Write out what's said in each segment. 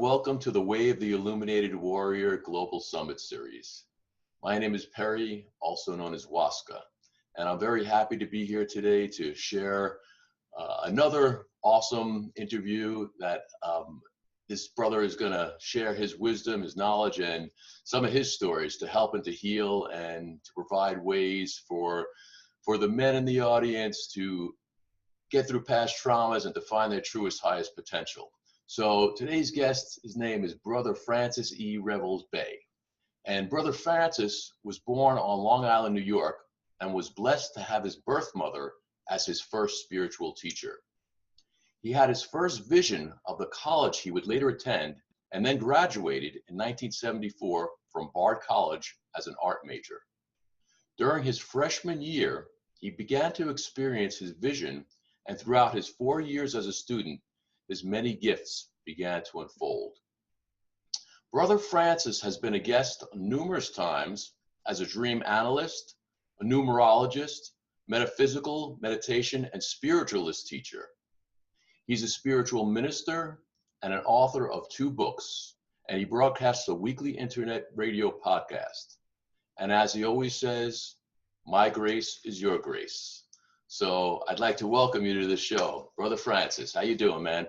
welcome to the Way of the Illuminated Warrior Global Summit Series. My name is Perry, also known as Waska, and I'm very happy to be here today to share another awesome interview that this brother is going to share his wisdom, his knowledge, and some of his stories to help and to heal and to provide ways for the men in the audience to get through past traumas and to find their truest, highest potential. So today's guest, his name is Brother Francis E. Revels Bay. And Brother Francis was born on Long Island, New York, and was blessed to have his birth mother as his first spiritual teacher. He had his first vision of the college he would later attend, and then graduated in 1974 from Bard College as an art major. During his freshman year, he began to experience his vision, and throughout his 4 years as a student, his many gifts began to unfold. Brother Francis has been a guest numerous times as a dream analyst, a numerologist, metaphysical, meditation, and spiritualist teacher. He's a spiritual minister and an author of 2 books, and he broadcasts a weekly internet radio podcast. And as he always says, my grace is your grace. So I'd like to welcome you to the show. Brother Francis, how you doing, man?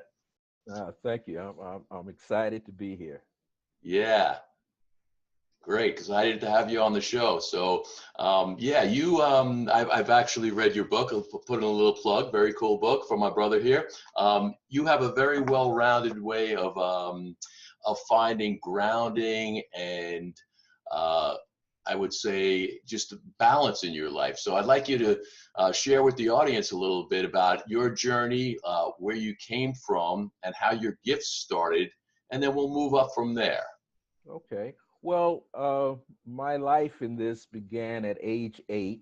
Thank you. I'm excited to be here. Yeah, great. Excited to have you on the show. So, I've actually read your book. I'll put in a little plug. Very cool book from my brother here. You have a very well-rounded way of finding grounding and I would say just balance in your life. So I'd like you to share with the audience a little bit about your journey, where you came from, and how your gifts started, and then we'll move up from there. Okay. Well, my life in this began at age 8,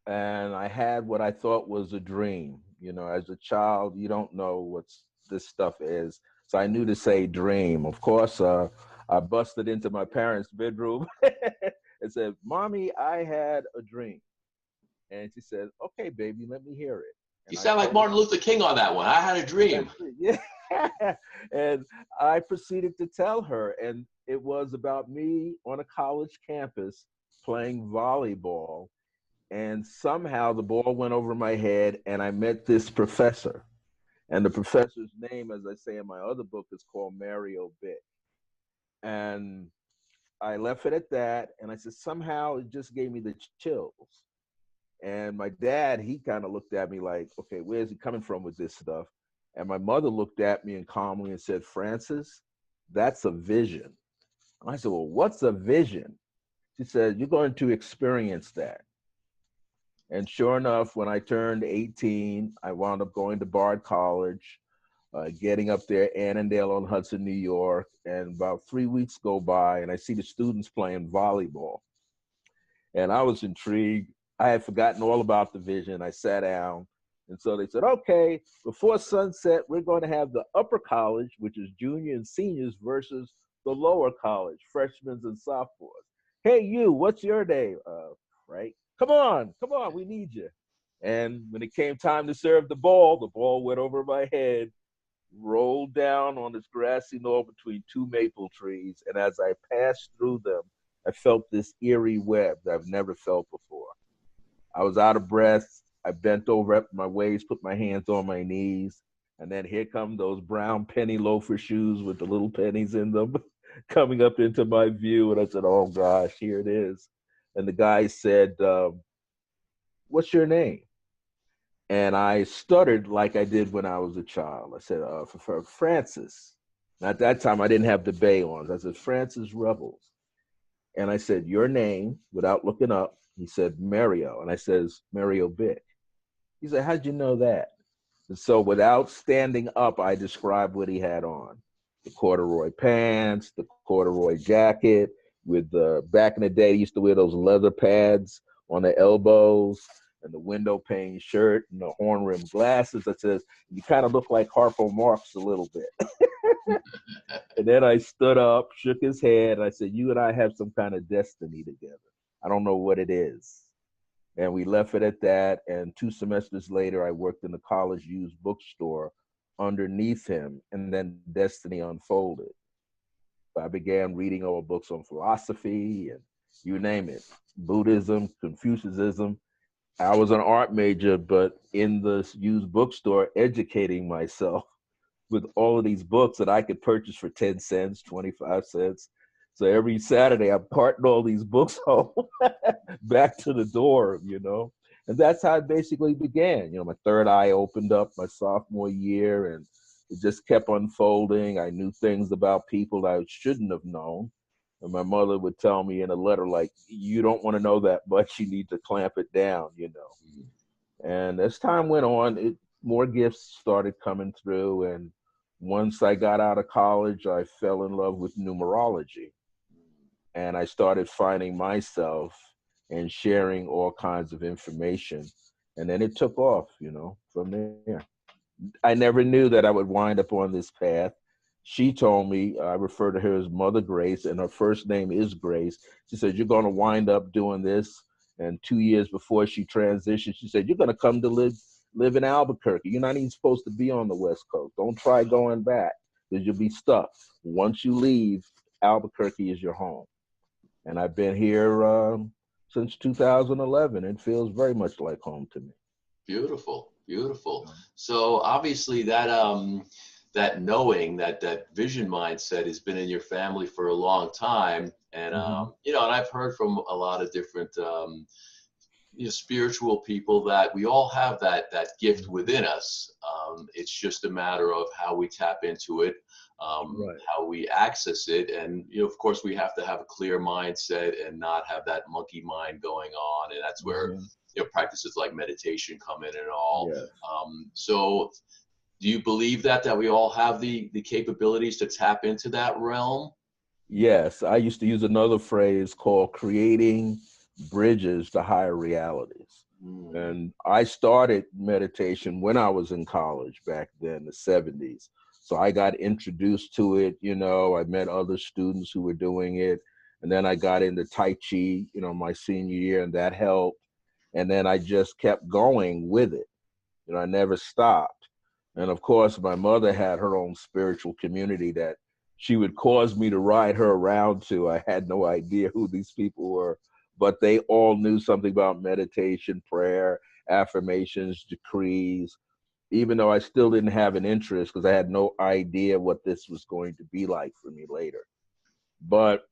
and I had what I thought was a dream. You know, as a child, you don't know what this stuff is. So I knew to say dream. Of course, I busted into my parents' bedroom and said, "Mommy, I had a dream." And she said, "Okay, baby, let me hear it." You And I sound like told Martin Luther King on that one. I had a dream. Yeah. And I proceeded to tell her, and it was about me on a college campus playing volleyball. And somehow the ball went over my head, and I met this professor. And the professor's name, as I say in my other book, is called Mario Bick. And I left it at that, and I said, somehow it just gave me the chills. And my dad, he kind of looked at me like, okay, where's he coming from with this stuff? And my mother looked at me and calmly and said, Francis, that's a vision. And I said, well, what's a vision? She said, you're going to experience that. And sure enough, when I turned 18, I wound up going to Bard College, getting up there, Annandale on Hudson, New York. And about 3 weeks go by, and I see the students playing volleyball. And I was intrigued. I had forgotten all about the vision. I sat down. And so they said, okay, before sunset, we're going to have the upper college, which is junior and seniors, versus the lower college, freshmen and sophomores. Hey, you, what's your name? Right? Come on, we need you. And when it came time to serve the ball went over my head, rolled down on this grassy knoll between 2 maple trees. And as I passed through them, I felt this eerie web that I've never felt before. I was out of breath. I bent over at my waist, put my hands on my knees, and then here come those brown penny loafer shoes with the little pennies in them coming up into my view. And I said, oh gosh, here it is. And the guy said, what's your name? And I stuttered like I did when I was a child. I said, for Francis. And at that time, I didn't have the bay on. I said, Francis Revels. And I said, your name, without looking up. He said, Mario. And I says, Mario Bick. He said, how'd you know that? And so without standing up, I described what he had on. The corduroy pants, the corduroy jacket, with back in the day, he used to wear those leather pads on the elbows, and the window pane shirt and the horn rimmed glasses. That says, you kind of look like Harpo Marx a little bit. And then I stood up, shook his hand, and I said, you and I have some kind of destiny together. I don't know what it is. And we left it at that. And 2 semesters later, I worked in the college used bookstore underneath him, and then destiny unfolded. I began reading all books on philosophy and you name it, Buddhism, Confucianism. I was an art major, but in the used bookstore, educating myself with all of these books that I could purchase for 10 cents, 25 cents. So every Saturday, I'm carting all these books home back to the door, you know. And that's how it basically began. You know, my third eye opened up my sophomore year and it just kept unfolding. I knew things about people I shouldn't have known. And my mother would tell me in a letter, like, you don't want to know that much, you need to clamp it down, you know. And as time went on, more gifts started coming through. And once I got out of college, I fell in love with numerology. And I started finding myself and sharing all kinds of information. And then it took off, you know, from there. I never knew that I would wind up on this path. She told me, I refer to her as Mother Grace, and her first name is Grace. She said, you're going to wind up doing this. And 2 years before she transitioned, she said, you're going to come to live in Albuquerque. You're not even supposed to be on the West Coast. Don't try going back because you'll be stuck. Once you leave, Albuquerque is your home. And I've been here since 2011. It feels very much like home to me. Beautiful, beautiful. So obviously that knowing, that vision mindset has been in your family for a long time, and you know, and I've heard from a lot of different you know, spiritual people that we all have that gift within us. It's just a matter of how we tap into it, Right. how we access it, and you know, of course, we have to have a clear mindset and not have that monkey mind going on, and that's where you know, practices like meditation come in and all. Yeah. So do you believe that we all have the capabilities to tap into that realm? Yes, I used to use another phrase called creating bridges to higher realities. Mm, And I started meditation when I was in college back then, the 70s. So I got introduced to it, you know, I met other students who were doing it. And then I got into Tai Chi, you know, my senior year, and that helped. And then I just kept going with it. You know, I never stopped. And of course, my mother had her own spiritual community that she would cause me to ride her around to. I had no idea who these people were, but they all knew something about meditation, prayer, affirmations, decrees, even though I still didn't have an interest because I had no idea what this was going to be like for me later. But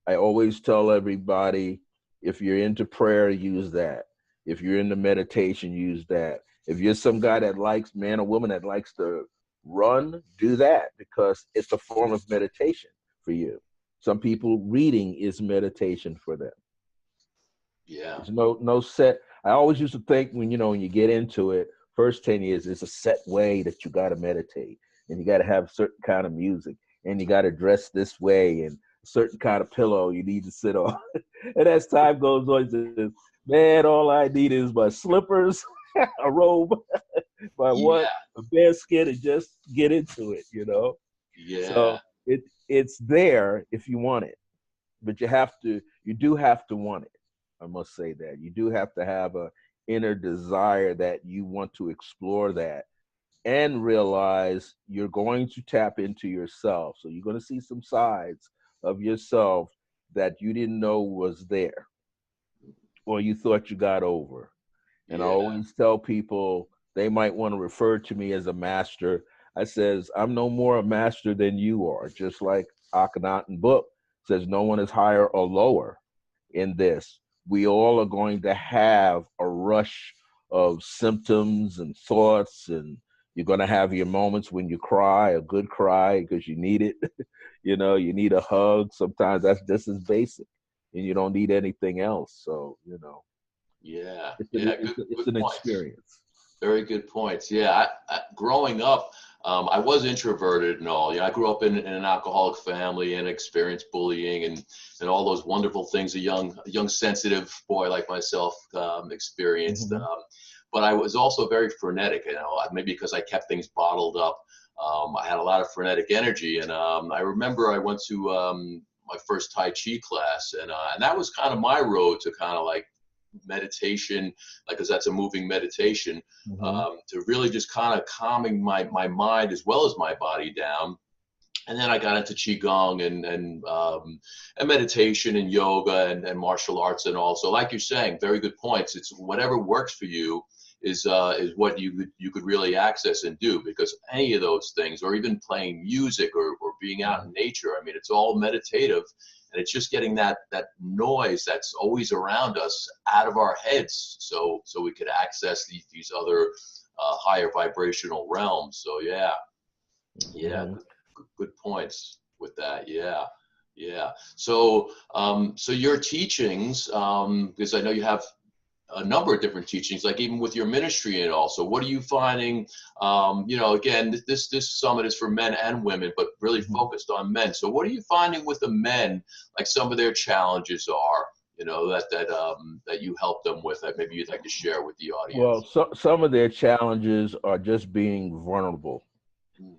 I always tell everybody, if you're into prayer, use that. If you're into meditation, use that. If you're some guy that likes, man or woman that likes to run, do that because it's a form of meditation for you. Some people, reading is meditation for them. yeah. There's no set. I always used to think when when you get into it, first 10 years, it's a set way that you got to meditate, and you got to have a certain kind of music, and you got to dress this way, and a certain kind of pillow you need to sit on. And as time goes on, he says, man, all I need is my slippers, a robe, my what, Yeah. a bear skin, and just get into it. Yeah. So it's there if you want it, but you do have to want it. I must say that you do have to have a inner desire that you want to explore that and realize you're going to tap into yourself. So you're going to see some sides of yourself that you didn't know was there or you thought you got over. And I Yeah. always tell people they might want to refer to me as a master. I says, I'm no more a master than you are, just like Akhenaten book says no one is higher or lower in this. We all are going to have a rush of symptoms and thoughts, and you're going to have your moments when you cry, a good cry because you need it. You need a hug. Sometimes that's just as basic, and you don't need anything else. So, Yeah. it's Yeah. an, Good. it's, a, it's Good an points. experience. Very good points. Yeah, growing up, I was introverted and all. You know, I grew up in an alcoholic family and experienced bullying and all those wonderful things a young sensitive boy like myself experienced. Hmm. But I was also very frenetic. You know, maybe because I kept things bottled up. I had a lot of frenetic energy, and I remember I went to my first Tai Chi class, and that was kind of my road to kind of like meditation, like, because that's a moving meditation, Mm-hmm. to really just kind of calming my mind as well as my body down. And then I got into qigong and meditation and yoga and martial arts and all. So, like you're saying, very good points. It's whatever works for you is what you could really access and do, because any of those things, or even playing music or being out in nature, I mean, it's all meditative, and it's just getting that noise that's always around us out of our heads, so we could access these other higher vibrational realms. So yeah, Mm-hmm. good points with that. Yeah. So so your teachings, because I know you have a number of different teachings, like even with your ministry and all. So what are you finding? Again, this summit is for men and women, but really focused on men. So what are you finding with the men? Like some of their challenges are, that you help them with, that maybe you'd like to share with the Well, audience. some of their challenges are just being vulnerable.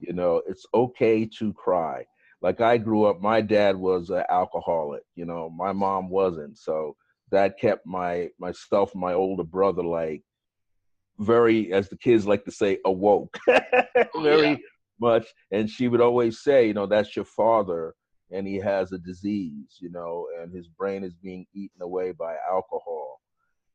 You know, it's okay to cry. Like I grew up, my dad was an alcoholic. You know, my mom wasn't. So that kept myself and my older brother like very, as the kids like to say, awoke Oh yeah, very much. And she would always say, you know, that's your father, and he has a disease, you know, and his brain is being eaten away by alcohol.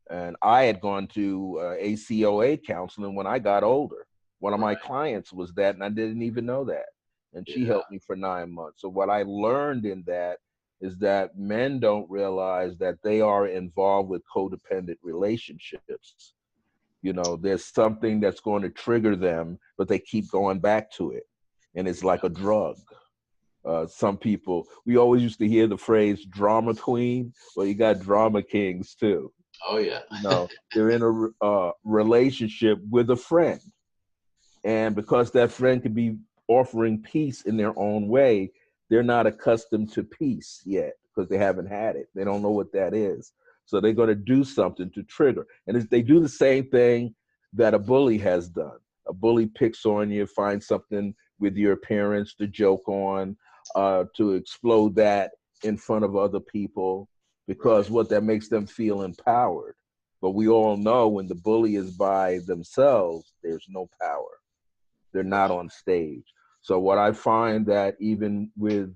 And I had gone to ACOA counseling when I got older. One of my right, clients was that, and I didn't even know that. And she yeah, helped me for 9 months. So what I learned in that is that men don't realize that they are involved with codependent relationships. You know, there's something that's going to trigger them, but they keep going back to it. And it's like a yeah. drug. Some people, we always used to hear the phrase drama queen. Well, you got drama kings too. Oh yeah, You know, they're in a relationship with a friend. And because that friend could be offering peace in their own way, they're not accustomed to peace yet because they haven't had it. They don't know what that is. So they're going to do something to trigger. And they do the same thing that a bully has done. A bully picks on you, finds something with your appearance to joke on, to explode that in front of other people, because right, what that makes them feel empowered. But we all know when the bully is by themselves, there's no power. They're not right, on stage. So what I find that even with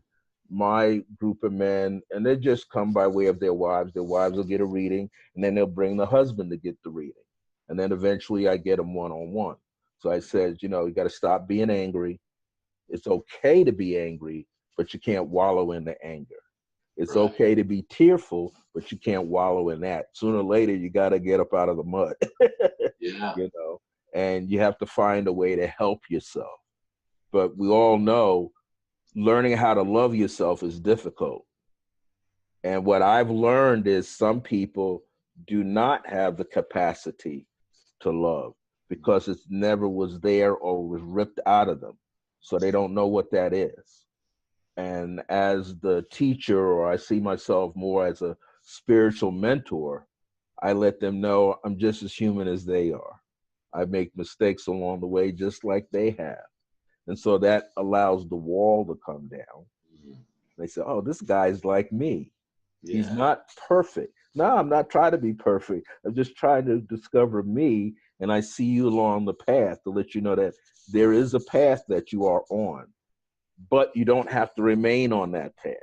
my group of men, and they just come by way of their wives will get a reading, and then they'll bring the husband to get the reading. And then eventually I get them one-on-one. So I said, you know, you got to stop being angry. It's okay to be angry, but you can't wallow in the anger. It's right, okay to be tearful, but you can't wallow in that. Sooner or later, you got to get up out of the mud, yeah, you know, and you have to find a way to help yourself. But we all know learning how to love yourself is difficult. And what I've learned is some people do not have the capacity to love because it never was there or was ripped out of them. So they don't know what that is. And as the teacher, or I see myself more as a spiritual mentor, I let them know I'm just as human as they are. I make mistakes along the way just like they have. And so that allows the wall to come down. mhm, They say, oh, this guy's like me. He's yeah, not perfect. No, I'm not trying to be perfect. I'm just trying to discover me. And I see you along the path to let you know that there is a path that you are on, but you don't have to remain on that path.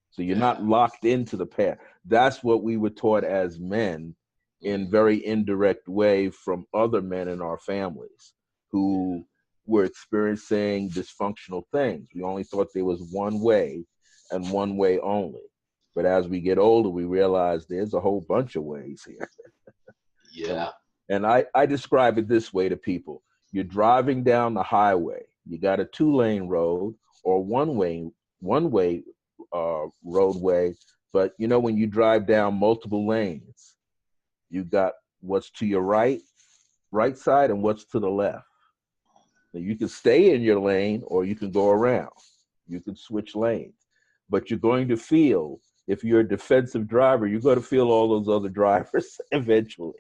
So you're yeah, not locked into the path. That's what we were taught as men in mhm, very indirect way from other men in our families yeah, who were experiencing dysfunctional things. We only thought there was one way and one way only. But as we get older, we realize there's a whole bunch of ways here. And, yeah, and I describe it this way to people. You're driving down the highway. You got a 2-lane road or one way roadway. But you know, when you drive down multiple lanes, you got what's to your right side, and what's to the left. Now, you can stay in your lane or you can go around. You can switch lanes. But you're going to feel, if you're a defensive driver, you're going to feel all those other drivers eventually.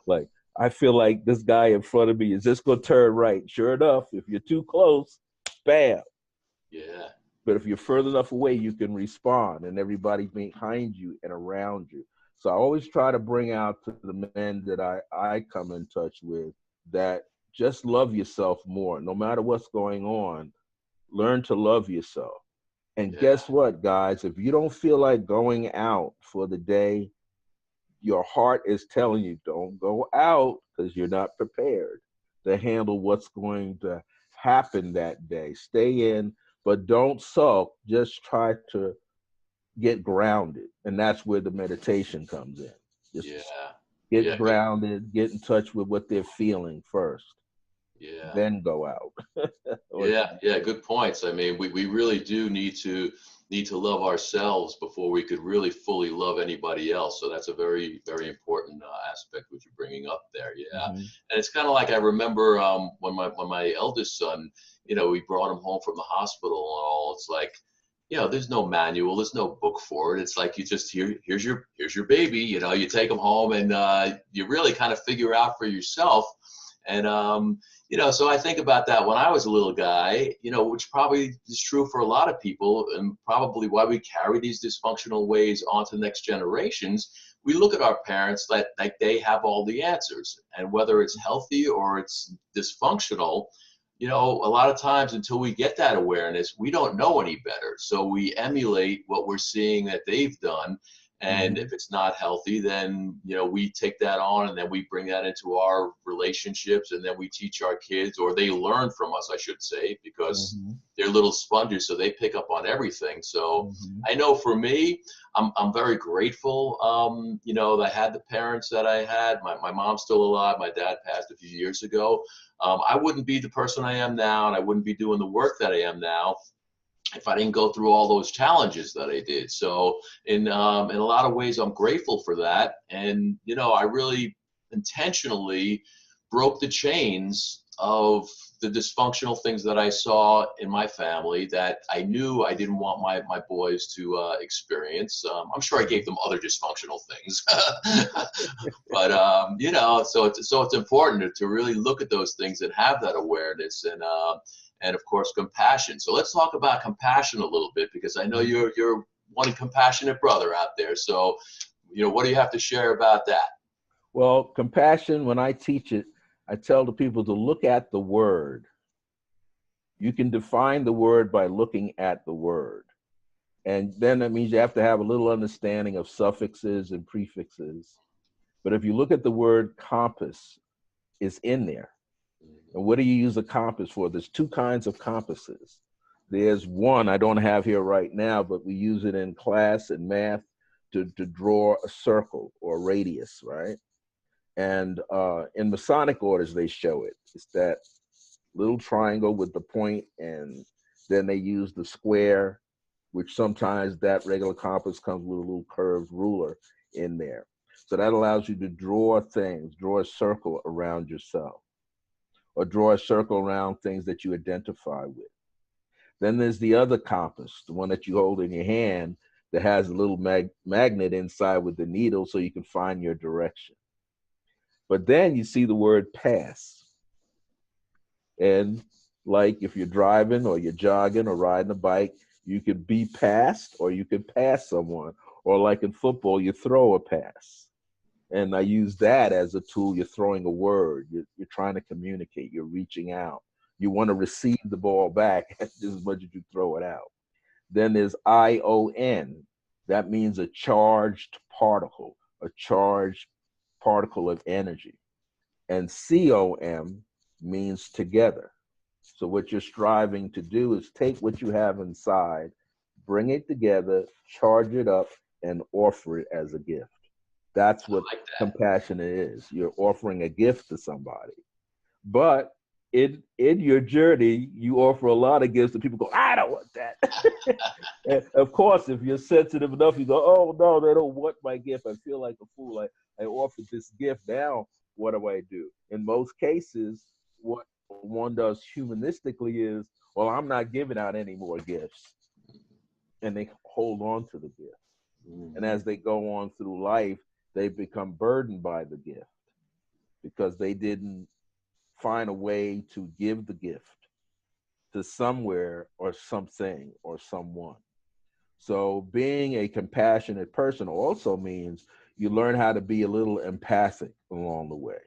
Like, I feel like this guy in front of me is just going to turn right. Sure enough, if you're too close, bam. yeah, But if you're further enough away, you can respond, and everybody behind you and around you. So I always try to bring out to the men that I come in touch with that just love yourself more. No matter what's going on, learn to love yourself. And Yeah. guess what, guys? If you don't feel like going out for the day, your heart is telling you don't go out because you're not prepared to handle what's going to happen that day. Stay in, but don't sulk. Just try to get grounded. And that's where the meditation comes in. Yeah. Just get Yeah. Good. grounded, get in touch with what they're feeling first, Yeah. then go out. Or Yeah, yeah, good points. I mean, we really do need to love ourselves before we could really fully love anybody else. So that's a very, very important aspect which you're bringing up there. Yeah, Mhm. and it's kind of like I remember when my eldest son, you know, we brought him home from the hospital and all. It's like, you know, there's no manual, there's no book for it. It's like you just here's your baby. You know, you take him home and you really kind of figure out for yourself. And you know, so I think about that when I was a little guy, you know, which probably is true for a lot of people and probably why we carry these dysfunctional ways onto the next generations. We look at our parents like they have all the answers, and whether it's healthy or it's dysfunctional, you know, a lot of times until we get that awareness, we don't know any better. So we emulate what we're seeing that they've done. And Mhm. if it's not healthy, then, you know, we take that on and then we bring that into our relationships and then we teach our kids, or they learn from us, I should say, because Mhm. they're little sponges, so they pick up on everything. So Mhm. I know for me, I'm very grateful, you know, that I had the parents that I had. My mom's still alive. My dad passed a few years ago. I wouldn't be the person I am now, and I wouldn't be doing the work that I am now if I didn't go through all those challenges that I did. So in a lot of ways, I'm grateful for that. And you know, I really intentionally broke the chains of the dysfunctional things that I saw in my family that I knew I didn't want my boys to experience. I'm sure I gave them other dysfunctional things, but you know, so it's important to really look at those things and have that awareness and of course compassion. So let's talk about compassion a little bit because I know Mhm. you're one compassionate brother out there. So you know, what do you have to share about that? Well, compassion, when I teach it, I tell the people to look at the word. You can define the word by looking at the word. And then that means you have to have a little understanding of suffixes and prefixes. But if you look at the word compass, it's in there. And what do you use a compass for? There's two kinds of compasses. There's one I don't have here right now, but we use it in class and math to draw a circle or radius, right? And in Masonic orders, they show it. It's that little triangle with the point, and then they use the square, which sometimes that regular compass comes with a little curved ruler in there. So that allows you to draw things, draw a circle around yourself, or draw a circle around things that you identify with. Then there's the other compass, the one that you hold in your hand that has a little magnet inside with the needle so you can find your direction. But then you see the word pass. And like if you're driving or you're jogging or riding a bike, you could be passed or you could pass someone. Or like in football, you throw a pass. And I use that as a tool. You're throwing a word. You're trying to communicate. You're reaching out. You want to receive the ball back just as much as you throw it out. Then there's ION. That means a charged particle, a charged particle of energy. And COM means together. So what you're striving to do is take what you have inside, bring it together, charge it up, and offer it as a gift. That's I what like that. compassion is. You're offering a gift to somebody. But in your journey, you offer a lot of gifts, and people go, "I don't want that." And of course, if you're sensitive enough, you go, "Oh no, they don't want my gift. I feel like a fool. I offered this gift. Now, what do I do?" In most cases, what one does humanistically is, "Well, I'm not giving out any more gifts," and they hold on to the gift. And Mhm. as they go on through life, they become burdened by the gift because they didn't find a way to give the gift to somewhere or something or someone. So being a compassionate person also means you learn how to be a little empathic along the way.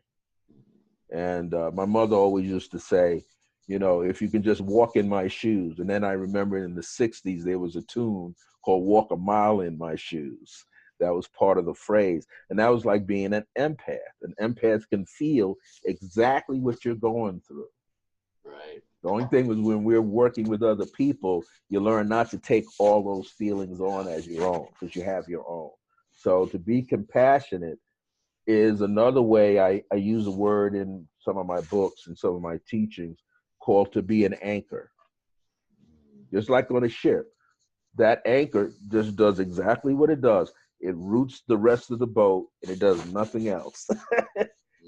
And my mother always used to say, you know, if you can just walk in my shoes. And then I remember in the 60s, there was a tune called Walk a Mile in My Shoes. That was part of the phrase. And that was like being an empath. An empath can feel exactly what you're going through. Right. The only thing was when we're working with other people, you learn not to take all those feelings on as your own because you have your own. So to be compassionate is another way I use a word in some of my books and some of my teachings called to be an anchor. Just like on a ship, that anchor just does exactly what it does. It roots the rest of the boat and it does nothing else.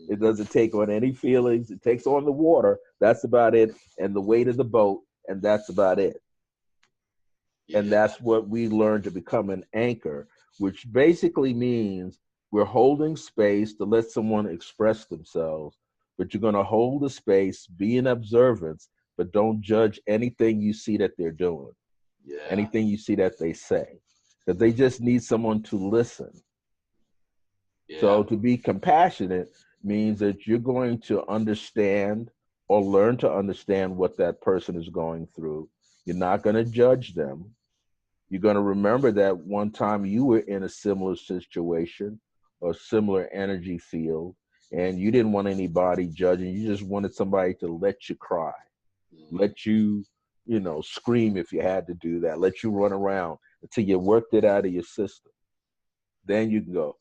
It doesn't take on any feelings. It takes on the water. That's about it. And the weight of the boat. And that's about it. And Yeah. that's what we learn to become an anchor, which basically means we're holding space to let someone express themselves, but you're going to hold the space, be in observance, but don't judge anything you see that they're doing, Yeah. anything you see that they say, because they just need someone to listen. Yeah. So to be compassionate means that you're going to understand or learn to understand what that person is going through. You're not going to judge them. You're going to remember that one time you were in a similar situation or similar energy field, and you didn't want anybody judging. You just wanted somebody to let you cry, Mm. let you, you know, scream if you had to do that, let you run around until you worked it out of your system. Then you can go,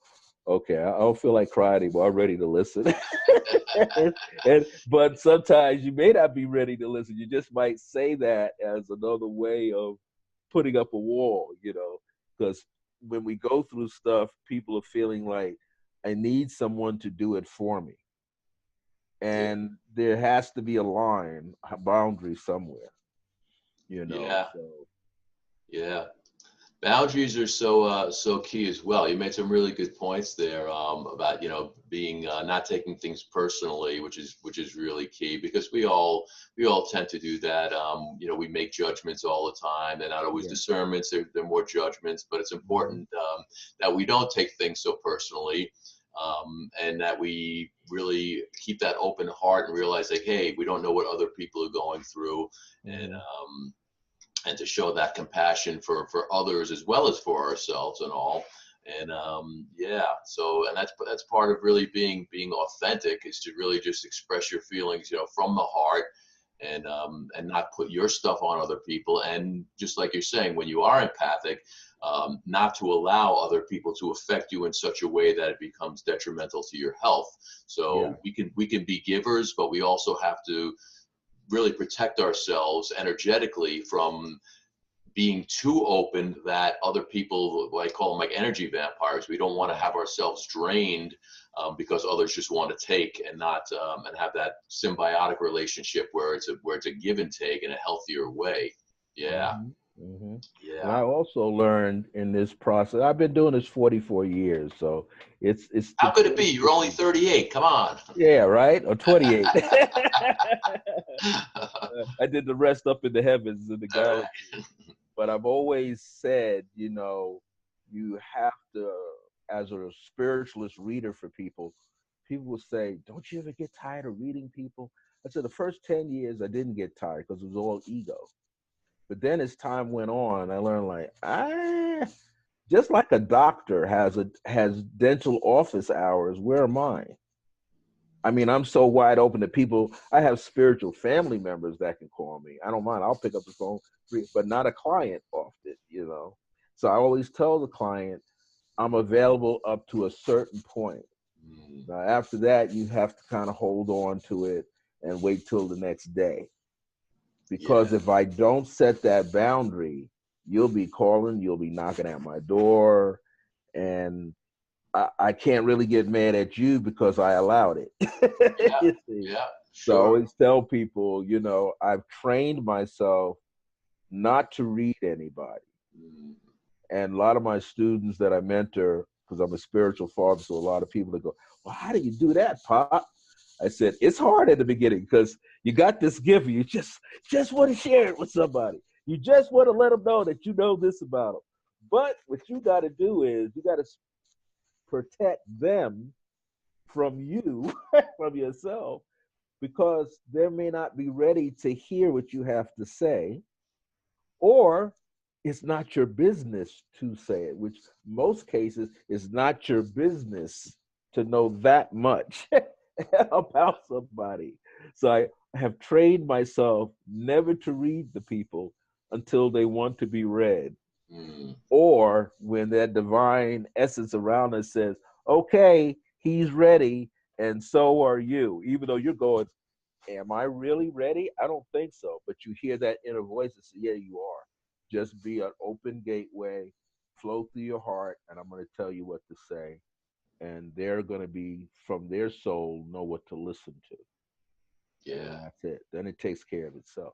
okay, I don't feel like crying anymore. I'm ready to listen. But sometimes you may not be ready to listen. You just might say that as another way of putting up a wall, you know, because when we go through stuff, people are feeling like I need someone to do it for me. Yeah. And there has to be a line, a boundary somewhere, you know. Yeah. So Yeah. Boundaries are so key as well. You made some really good points there about being not taking things personally, which is really key because we all tend to do that. We make judgments all the time. They're not always yeah. discernments. They're more judgments. But it's Mhm. important that we don't take things so personally, and that we really keep that open heart and realize like, hey, we don't know what other people are going through, and Mhm. and to show that compassion for others as well as for ourselves and all. And yeah, so and that's part of really being authentic is to really just express your feelings, from the heart, and not put your stuff on other people. And just like you're saying, when you are empathic, not to allow other people to affect you in such a way that it becomes detrimental to your health. Yeah. So we can be givers, but we also have to really protect ourselves energetically from being too open that other people, what I call them, like energy vampires. We don't want to have ourselves drained because others just want to take and not and have that symbiotic relationship where it's a give and take in a healthier way. Yeah, Hmm. Hmm. And yeah. I also learned in this process. I've been doing this 44 years, so it's the How could it be? You're only 38. Come on. yeah, right, or 28. I did the rest up in the heavens in the All galaxy. right. But I've always said, you know, you have to, as a spiritualist reader for people, people will say, don't you ever get tired of reading people? I said, the first 10 years, I didn't get tired because it was all ego. But then as time went on, I learned like, just like a doctor has dental office hours, where am I? I mean, I'm so wide open to people. I have spiritual family members that can call me. I don't mind. I'll pick up the phone, but not a client often, you know. So I always tell the client I'm available up to a certain point. Mm, Now, after that, you have to kind of hold on to it and wait till the next day. yeah, Because if I don't set that boundary, you'll be calling, you'll be knocking at my door, and I can't really get mad at you because I allowed it. yeah, You see? yeah. So I Sure. always tell people, you know, I've trained myself not to read anybody. Mm, And a lot of my students that I mentor, because I'm a spiritual father, so a lot of people that go, well, how do you do that, Pop? I said, it's hard at the beginning because you got this gift. You just want to share it with somebody. You just want to let them know that you know this about them. But what you got to do is you got to protect them from you, from yourself, because they may not be ready to hear what you have to say, or it's not your business to say it, which most cases is not your business to know that much about somebody. So I have trained myself never to read the people until they want to be read, Mm. or when that divine essence around us says, okay, he's ready, and so are you, even though you're going, am I really ready? I don't think so. But you hear that inner voice and say, yeah, you are. Just be an open gateway, flow through your heart, and I'm going to tell you what to say. And they're going to be, from their soul, know what to listen to. And Yeah. that's it. Then it takes care of itself.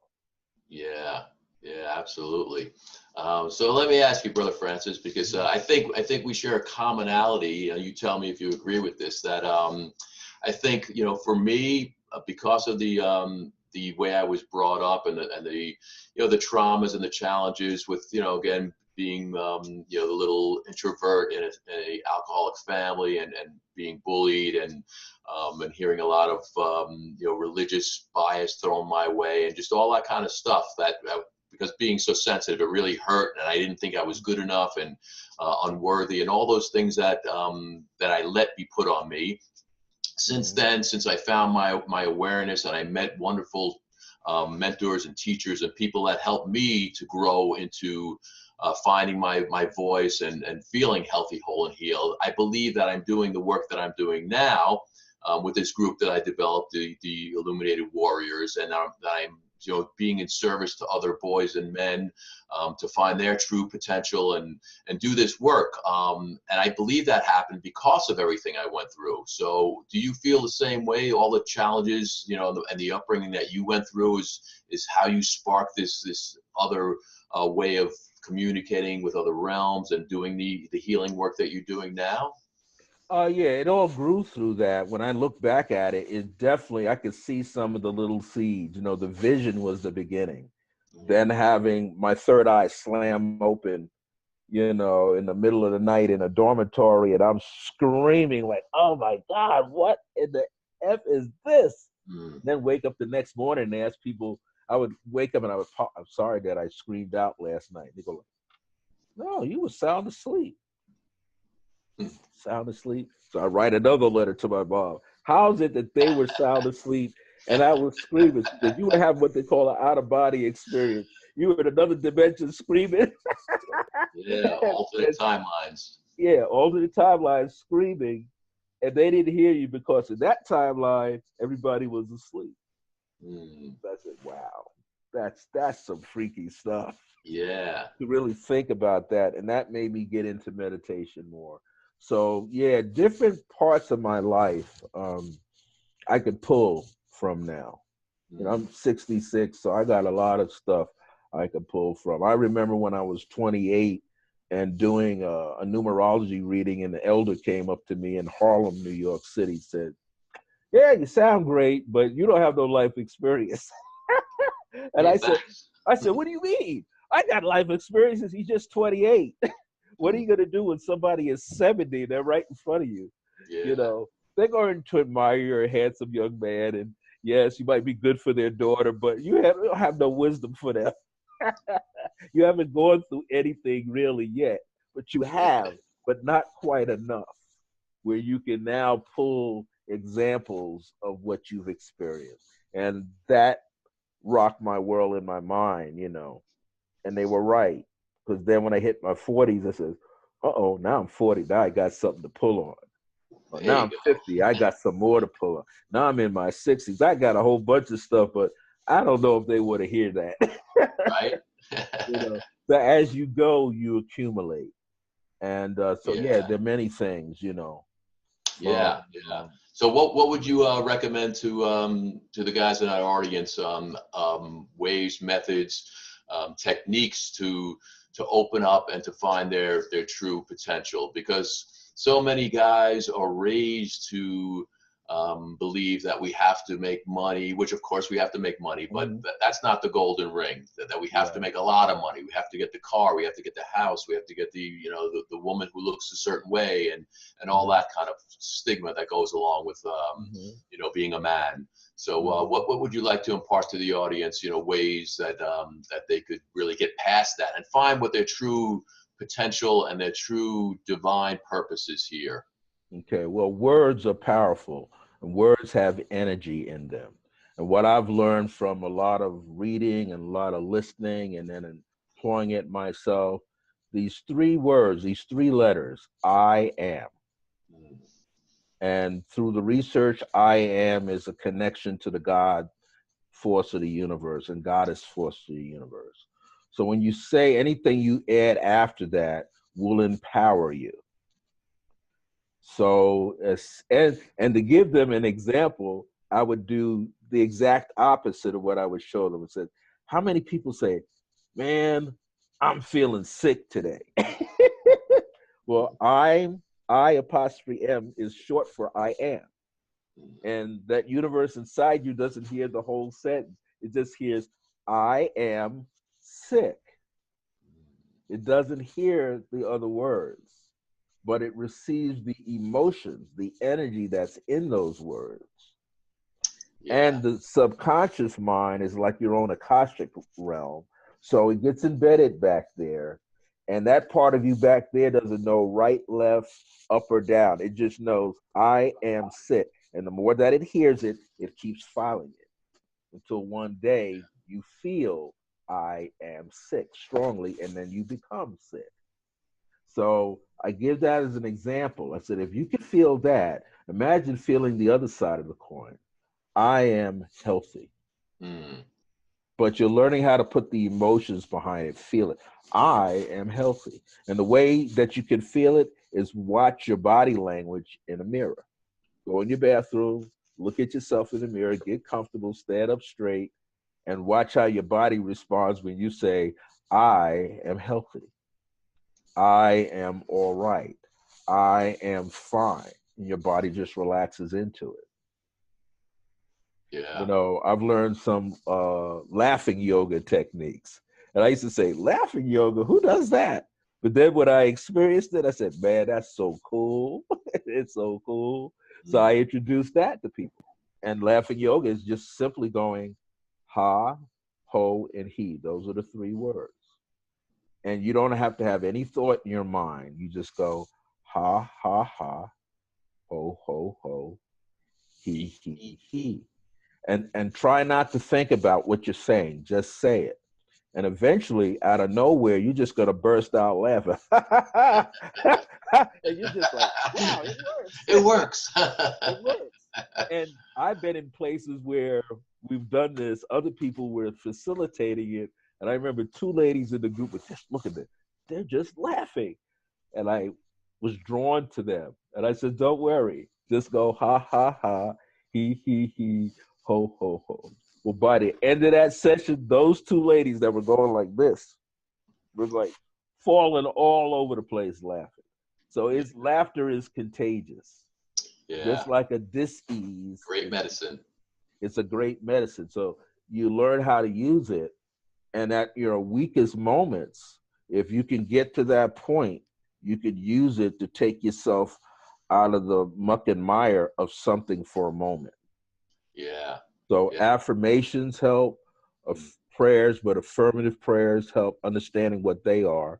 Yeah, yeah, absolutely. So let me ask you, Brother Francis, because I think we share a commonality. You tell me if you agree with this. That I think for me, because of the way I was brought up and the the traumas and the challenges with again being the little introvert in a alcoholic family and being bullied and hearing a lot of religious bias thrown my way and just all that kind of stuff that because being so sensitive, it really hurt, and I didn't think I was good enough and unworthy, and all those things that I let be put on me. Since then, since I found my awareness and I met wonderful mentors and teachers and people that helped me to grow into finding my voice and feeling healthy, whole, and healed, I believe that I'm doing the work that I'm doing now with this group that I developed, the Illuminated Warriors, and I'm being in service to other boys and men to find their true potential and do this work. And I believe that happened because of everything I went through. So do you feel the same way? All the challenges, and the upbringing that you went through is how you sparked this other way of communicating with other realms and doing the healing work that you're doing now? Yeah, it all grew through that. When I look back at it, it definitely, I could see some of the little seeds. The vision was the beginning. Then having my third eye slam open, in the middle of the night in a dormitory, and I'm screaming like, "Oh my God, what in the F is this?" Mm. Then wake up the next morning and ask people. I would wake up and I would, I'm sorry that I screamed out last night. They go, "No, you were sound asleep." Mm. Sound asleep. So I write another letter to my mom. How's it that they were sound asleep and I was screaming? She said, you would have what they call an out of body experience. You were in another dimension screaming. Yeah, alternate and, timelines. yeah, all the timeline screaming, and they didn't hear you because in that timeline everybody was asleep. Mm. I said, wow, that's some freaky stuff Yeah. to really think about that. And that made me get into meditation more. So yeah, different parts of my life I could pull from now. Mm. I'm 66, so I got a lot of stuff I could pull from. I remember when I was 28 and doing a numerology reading, and the elder came up to me in Harlem, New York City, said, "Yeah, you sound great, but you don't have no life experience." And Hey, I said, thanks. "What do you mean? I got life experiences. He's just 28. What are Mm. you gonna do when somebody is 70? They're right in front of you. You Yeah. know, they're going to admire you're a handsome young man, and yes, you might be good for their daughter, but you don't have no wisdom for them. You haven't gone through anything really yet, but you have, but not quite enough, where you can now pull examples of what you've experienced, and that rocked my world in my mind. And they were right. Because then when I hit my 40s, I said, uh-oh, now I'm 40. Now I got something to pull on. Or There now you I'm go. 50. I got some more to pull on. Now I'm in my 60s. I got a whole bunch of stuff, but I don't know if they want to hear that. Right? you know, so as you go, you accumulate. And so, yeah, Yeah. there are many things, from Yeah. Yeah. So what would you recommend to the guys in our audience, ways, methods, techniques to open up and to find their true potential? Because so many guys are raised to believe that we have to make money, which of course we have to make money, but that's not the golden ring, that we have to make a lot of money. We have to get the car, we have to get the house, we have to get the, you know, the woman who looks a certain way, and all that kind of stigma that goes along with, you know, being a man. So what would you like to impart to the audience, you know, ways that, that they could really get past that and find what their true potential and their true divine purpose is here? Okay, well, words are powerful, and words have energy in them. And what I've learned from a lot of reading and a lot of listening and then employing it myself, these three words, these three letters, I am. And through the research, I am is a connection to the God force of the universe and goddess force of the universe. So when you say anything you add after that will empower you. So, and to give them an example, I would do the exact opposite of what I would show them. I said, how many people say, man, I'm feeling sick today? Well, I apostrophe M is short for I am. And that universe inside you doesn't hear the whole sentence. It just hears, I am sick. It doesn't hear the other words, but it receives the emotions, the energy that's in those words. Yeah. And the subconscious mind is like your own Akashic realm. So it gets embedded back there. And that part of you back there doesn't know right, left, up, or down. It just knows, I am sick. And the more that it hears it, it keeps filing it until one day you feel, I am sick strongly, and then you become sick. So I give that as an example. I said, if you can feel that, imagine feeling the other side of the coin. I am healthy. But you're learning how to put the emotions behind it. Feel it. I am healthy. And the way that you can feel it is watch your body language in a mirror. Go in your bathroom, look at yourself in the mirror, get comfortable, stand up straight, and watch how your body responds when you say, I am healthy. I am all right. I am fine. And your body just relaxes into it. Yeah. You know, I've learned some laughing yoga techniques. And I used to say, laughing yoga, who does that? But then when I experienced it, I said, man, that's so cool. It's so cool. So I introduced that to people. And laughing yoga is just simply going ha, ho, and he. Those are the three words. And you don't have to have any thought in your mind. You just go ha, ha, ha, ho, ho, ho, he. And try not to think about what you're saying. Just say it. And eventually, out of nowhere, you're just going to burst out laughing. And you're just like, wow, it works. It works. It works. And I've been in places where we've done this. Other people were facilitating it. And I remember two ladies in the group would just look at them. They're just laughing. And I was drawn to them. And I said, don't worry. Just go ha, ha, ha, he, ho, ho, ho. Well, by the end of that session, those two ladies that were going like this were like falling all over the place laughing. So laughter is contagious. Yeah. Just like a dis-ease. Great medicine. It's a great medicine. So you learn how to use it. And at your weakest moments, if you can get to that point, you could use it to take yourself out of the muck and mire of something for a moment. Yeah. So affirmations help, prayers, but affirmative prayers help understanding what they are.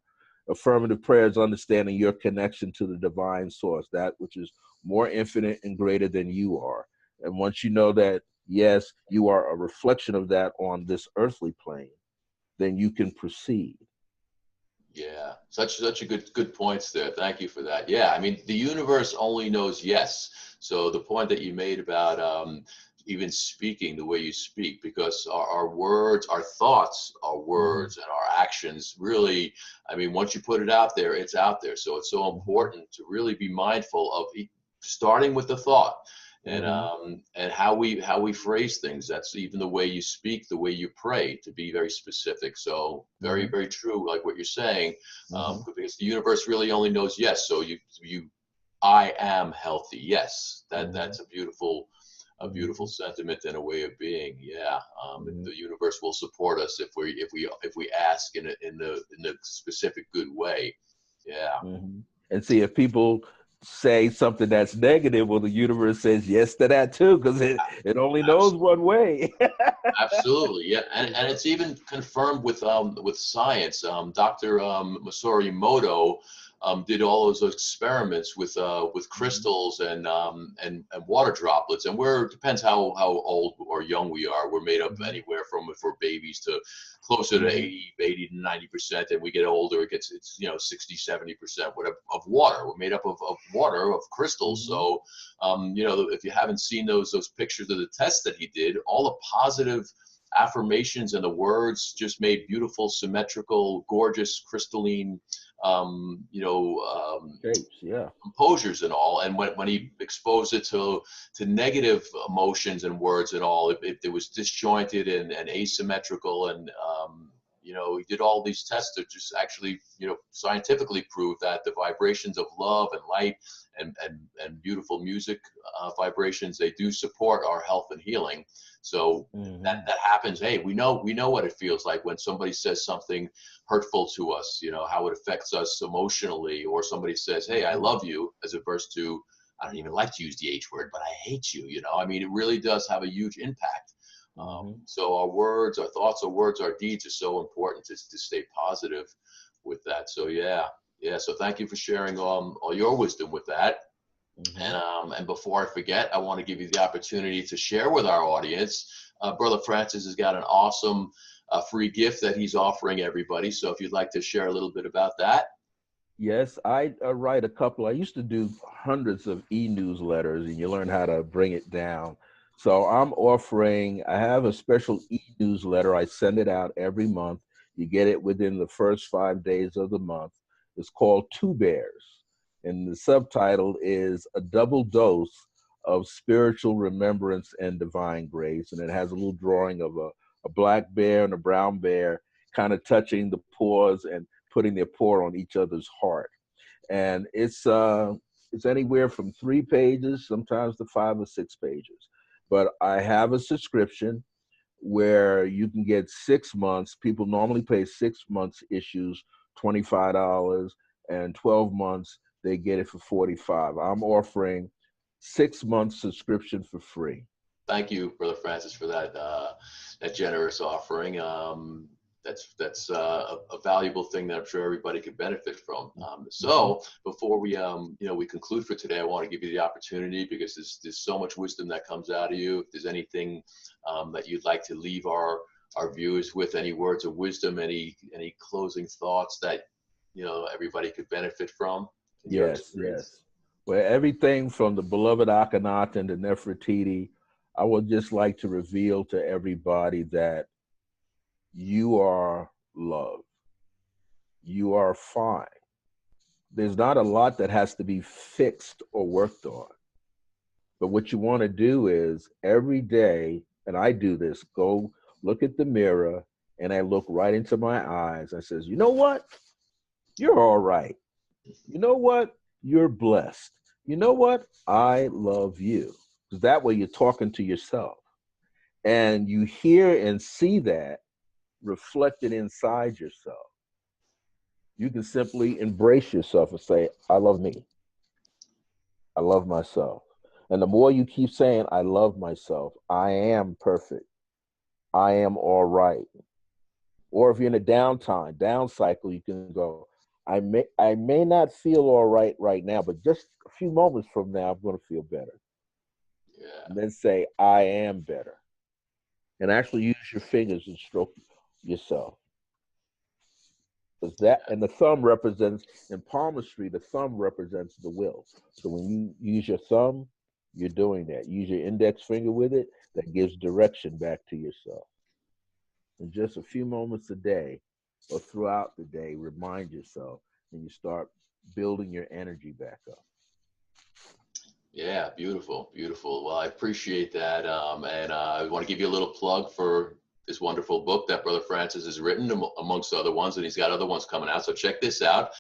Affirmative prayers, understanding your connection to the divine source, that which is more infinite and greater than you are. And once you know that, yes, you are a reflection of that on this earthly plane, then you can proceed. Yeah, such a good points there. Thank you for that. Yeah, I mean, the universe only knows yes. So the point that you made about even speaking the way you speak, because our words, our thoughts, our words and our actions really, I mean, once you put it out there, it's out there. So it's so important to really be mindful of starting with the thought. And how we phrase things. That's even the way you speak, the way you pray, to be very specific. So very, very true, like what you're saying, because the universe really only knows yes. So you I am healthy. Yes, Mhm. that's a beautiful Mhm. sentiment and a way of being. Yeah, Mhm. the universe will support us if we ask in the specific good way. Yeah, Mhm. And see, if people say something that's negative, well, the universe says yes to that too, because it only knows one way. absolutely, yeah, You and know? it's even confirmed with science. Dr. Masaru Emoto did all those experiments with Mhm. crystals and water droplets, and we're depends how old or young we are. We're made up Mhm. anywhere from if we're babies to closer to Mhm. 80 to 90%, and we get older, it's 60, 70% whatever of water. We're made up of water of crystals, Mhm. so if you haven't seen those pictures of the tests that he did, all the positive affirmations and the words just made beautiful, symmetrical, gorgeous, crystalline, um, you know, um, Shapes, yeah. composures and all. And when he exposed it to negative emotions and words and all, it was disjointed and asymmetrical. And he did all these tests to just actually scientifically prove that the vibrations of love and light and beautiful music vibrations, they do support our health and healing. So Mhm. that happens. Hey, we know what it feels like when somebody says something hurtful to us, how it affects us emotionally, or somebody says, hey, I Mhm. love you, as opposed to, I don't even like to use the H word, but I hate you. I mean, it really does have a huge impact. Mhm. So our words, our thoughts, our words, our deeds are so important to stay positive with that. So yeah. So thank you for sharing all your wisdom with that. Mhm. And before I forget, I want to give you the opportunity to share with our audience. Brother Francis has got an awesome free gift that he's offering everybody. So if you'd like to share a little bit about that. Yes, I write a couple. I used to do hundreds of e-newsletters, and you learn how to bring it down. So I have a special e-newsletter. I send it out every month. You get it within the first 5 days of the month. It's called Two Bears, and the subtitle is A Double Dose of Spiritual Remembrance and Divine Grace. And it has a little drawing of a black bear and a brown bear kind of touching the paws and putting their paw on each other's heart. And it's anywhere from 3 pages, sometimes to 5 or 6 pages. But I have a subscription where you can get 6 months. People normally pay 6 months issues, $25, and 12 months they get it for 45. I'm offering 6 months subscription for free. Thank you, Brother Francis, for that generous offering. That's a valuable thing that I'm sure everybody could benefit from. Mhm. So before we conclude for today, I want to give you the opportunity, because there's so much wisdom that comes out of you. If there's anything that you'd like to leave our viewers with, any words of wisdom, any closing thoughts that everybody could benefit from in your Yes, experience. yes. Where everything from the beloved Akhenaten to Nefertiti, I would just like to reveal to everybody that you are love. You are fine. There's not a lot that has to be fixed or worked on. But what you want to do is every day, and I do this, go look at the mirror and I look right into my eyes and says, you know what? You're all right. You know what? You're blessed. You know what? I love you. Because that way you're talking to yourself. And you hear and see that reflected inside yourself. You can simply embrace yourself and say, I love me. I love myself. And the more you keep saying, I love myself, I am perfect, I am all right. Or if you're in a down cycle, you can go, I may not feel all right now, but just a few moments from now, I'm going to feel better. Yeah. And then say, I am better. And actually use your fingers and stroke yourself. Because that, and the thumb represents, in palmistry, the thumb represents the will. So when you use your thumb, you're doing that. Use your index finger with it, that gives direction back to yourself. And just a few moments a day or throughout the day, remind yourself, and you start building your energy back up. Yeah, beautiful, beautiful. Well, I appreciate that. And I want to give you a little plug for this wonderful book that Brother Francis has written, amongst other ones, and he's got other ones coming out. So check this out.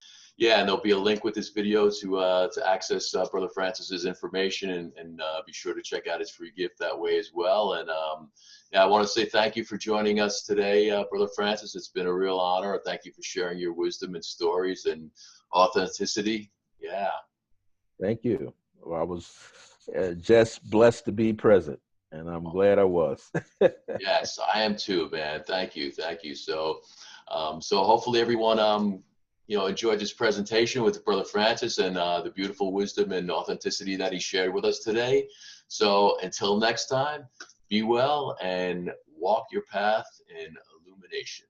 Yeah, and there'll be a link with this video to access Brother Francis's information, and be sure to check out his free gift that way as well. And yeah, I want to say thank you for joining us today, Brother Francis. It's been a real honor. Thank you for sharing your wisdom and stories and authenticity. Yeah. Thank you. Well, I was just blessed to be present, and I'm glad I was. Yes, I am too, man. Thank you, thank you. So, so hopefully everyone, enjoyed this presentation with Brother Francis and the beautiful wisdom and authenticity that he shared with us today. So until next time, be well and walk your path in illumination.